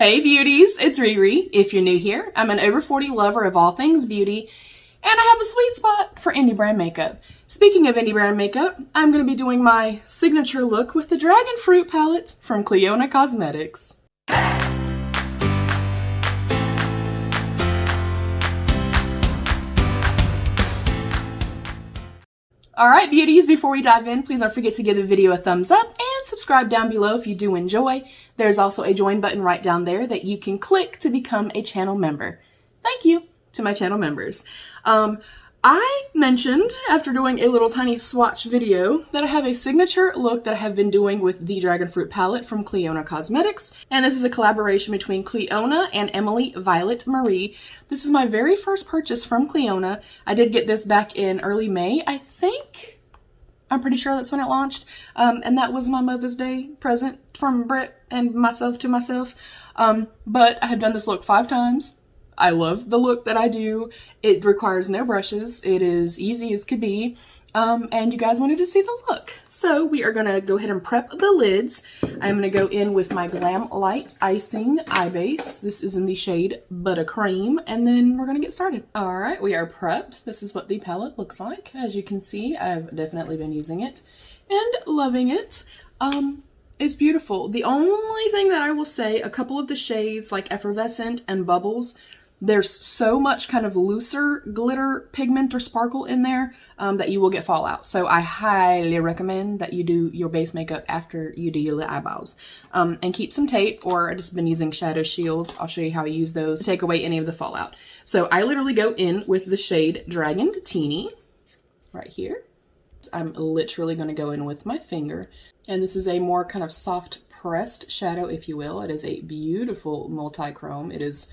Hey beauties, it's Riri. If you're new here, I'm an over 40 lover of all things beauty, and I have a sweet spot for indie brand makeup. Speaking of indie brand makeup, I'm going to be doing my signature look with the Dragon Fruit palette from Clionadh Cosmetics. Alright beauties, before we dive in, please don't forget to give the video a thumbs up and subscribe down below if you do enjoy. There's also a join button right down there that you can click to become a channel member. Thank you to my channel members. I mentioned after doing a little tiny swatch video that I have a signature look that I have been doing with the Dragon Fruit palette from Clionadh Cosmetics, and this is a collaboration between Clionadh and Emily Violet Marie. This is my very first purchase from Clionadh. I did get this back in early May, I think. I'm pretty sure that's when it launched, and that was my Mother's Day present from Britt and myself to myself. But I have done this look 5 times. I love the look that I do. It requires no brushes. It is easy as could be. And you guys wanted to see the look. So we are going to go ahead and prep the lids. I'm going to go in with my Glam Light Icing Eye Base. This is in the shade Buttercream. And then we're going to get started. All right, we are prepped. This is what the palette looks like. As you can see, I've definitely been using it and loving it. It's beautiful. The only thing that I will say, a couple of the shades like Effervescent and Bubbles, there's so much kind of looser glitter pigment or sparkle in there that you will get fallout. So I highly recommend that you do your base makeup after you do your eyeballs. And keep some tape, or I've just been using shadow shields. I'll show you how I use those to take away any of the fallout. So I literally go in with the shade Dragon Teeny right here. I'm literally going to go in with my finger. And this is a more kind of soft pressed shadow, if you will. It is a beautiful multi-chrome. It's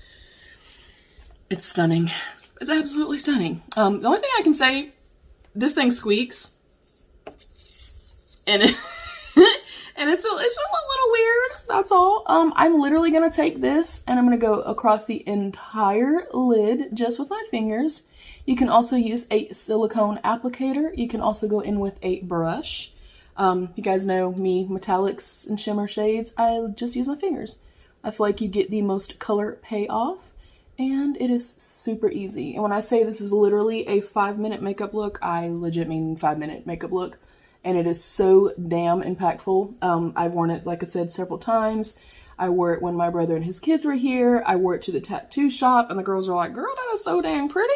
stunning. It's absolutely stunning. The only thing I can say, this thing squeaks. And, and it's just a little weird, that's all. I'm literally going to take this and I'm going to go across the entire lid just with my fingers. You can also use a silicone applicator. You can also go in with a brush. You guys know me, metallics and shimmer shades. I just use my fingers. I feel like you get the most color payoff. And it is super easy. And when I say this is literally a 5-minute makeup look, I legit mean 5-minute makeup look. And it is so damn impactful. I've worn it, like I said, several times. I wore it when my brother and his kids were here. I wore it to the tattoo shop and the girls were like, girl, that is so dang pretty.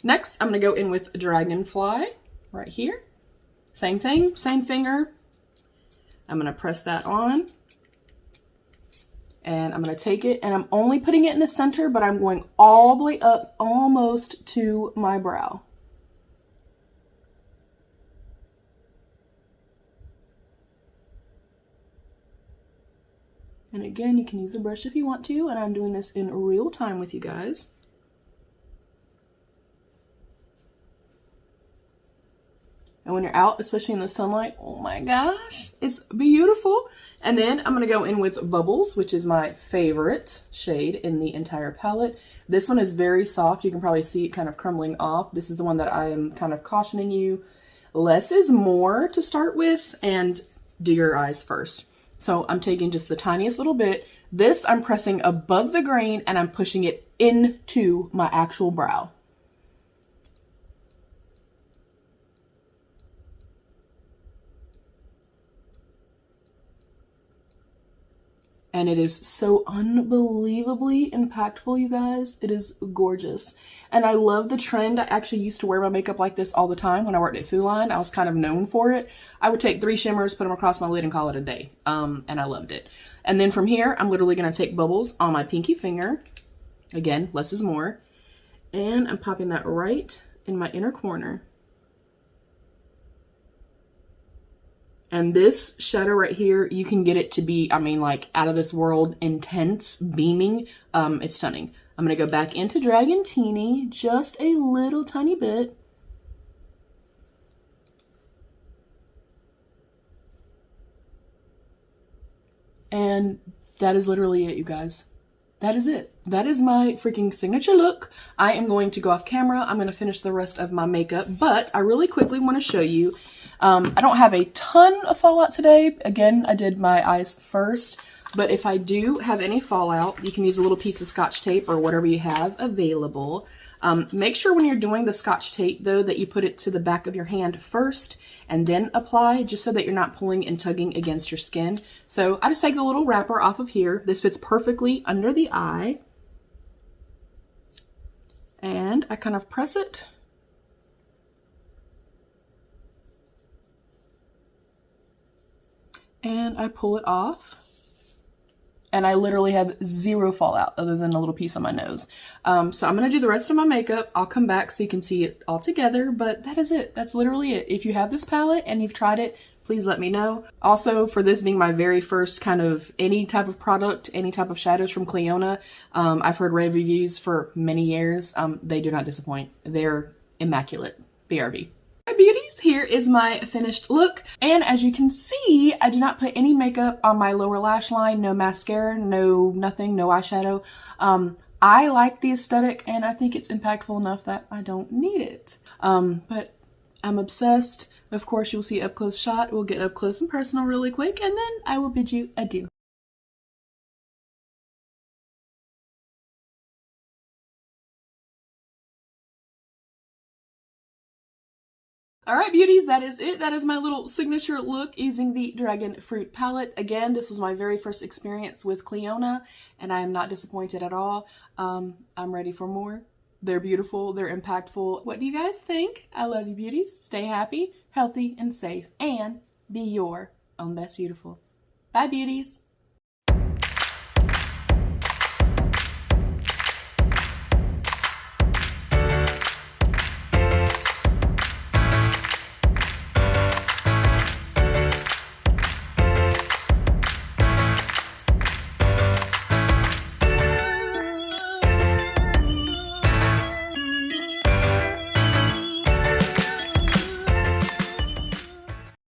Next, I'm going to go in with Dragonfly right here. Same thing, same finger. I'm going to press that on. And I'm going to take it, and I'm only putting it in the center, but I'm going all the way up almost to my brow. And again, you can use a brush if you want to, and I'm doing this in real time with you guys. And when you're out, especially in the sunlight, oh my gosh, it's beautiful. And then I'm going to go in with Bubbles, which is my favorite shade in the entire palette. This one is very soft. You can probably see it kind of crumbling off. This is the one that I am kind of cautioning you. Less is more to start with, and do your eyes first. So I'm taking just the tiniest little bit. This I'm pressing above the grain, and I'm pushing it into my actual brow. And it is so unbelievably impactful, you guys. It is gorgeous. And I love the trend. I actually used to wear my makeup like this all the time when I worked at Food Line. I was kind of known for it. I would take 3 shimmers, put them across my lid, and call it a day. And I loved it. And then from here, I'm literally going to take Bubbles on my pinky finger. Again, less is more. And I'm popping that right in my inner corner. And this shadow right here, you can get it to be, I mean, like out of this world, intense, beaming. It's stunning. I'm going to go back into Dragon Teeny, just a little tiny bit. And that is literally it, you guys. That is it. That is my freaking signature look. I am going to go off camera. I'm going to finish the rest of my makeup, but I really quickly want to show you. I don't have a ton of fallout today. Again, I did my eyes first. But if I do have any fallout, you can use a little piece of Scotch tape or whatever you have available. Make sure when you're doing the Scotch tape, though, that you put it to the back of your hand first and then apply, just so that you're not pulling and tugging against your skin. So I just take the little wrapper off of here. This fits perfectly under the eye. And I kind of press it. And I pull it off. And I literally have zero fallout other than a little piece on my nose. So I'm going to do the rest of my makeup. I'll come back so you can see it all together, but that is it. That's literally it. If you have this palette and you've tried it, please let me know. Also, for this being my very first kind of any type of product, any type of shadows from Clionadh, I've heard rave reviews for many years. They do not disappoint. They're immaculate. BRB. Hi beauties, here is my finished look, and as you can see, I do not put any makeup on my lower lash line, no mascara, no nothing, no eyeshadow. I like the aesthetic and I think it's impactful enough that I don't need it. But I'm obsessed. Of course, you'll see up close shot. We'll get up close and personal really quick, and then I will bid you adieu. All right, beauties, that is it. That is my little signature look using the Dragon Fruit palette. Again, this was my very first experience with Clionadh, and I am not disappointed at all. I'm ready for more. They're beautiful. They're impactful. What do you guys think? I love you, beauties. Stay happy, healthy, and safe, and be your own best beautiful. Bye, beauties.